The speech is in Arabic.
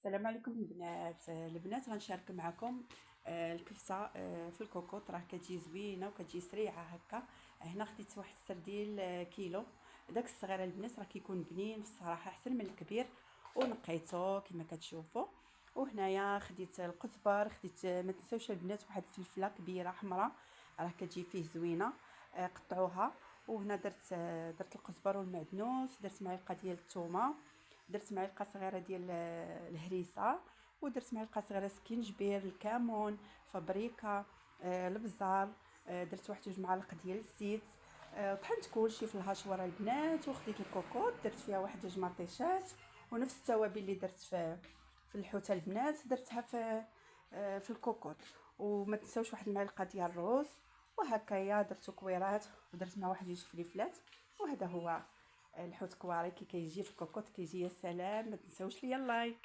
السلام عليكم البنات غنشارك معكم الكبسه في الكوكوط. راه كتجي زوينه وكتجي سريعه هكا. هنا خديت واحد السرديل كيلو. داك الصغير البنات راه كيكون بنين بصراحه احسن من الكبير، ونقيته كما كتشوفوا. وهنايا خديت القزبر، خديت ما تنساوش البنات واحد الفلفله كبيره حمراء راه كتجي فيه زوينه، قطعوها. وهنا درت القزبر والمعدنوس، درت معلقه ديال الثومه، درت معلقه صغيره ديال الهريسه، ودرت معلقه صغيره سكينجبير، الكمون، فابريكا، البزار، درت واحد 2 معالق ديال الزيت. طحنت كلشي في الهاشوره البنات، وخديت الكوكوط درت فيها واحد 2 مطيشات، ونفس التوابل اللي درت في الحوته البنات درتها في الكوكوط. وما تنساوش واحد المعلقه ديال الروز. وهكايا درتو كويرات، ودرت مع واحد 2 فليفلات. وهذا هو الحوت كواري كيجي في الكوكوط، كيجي يا سلام. ما تنساوش ليا اللايك.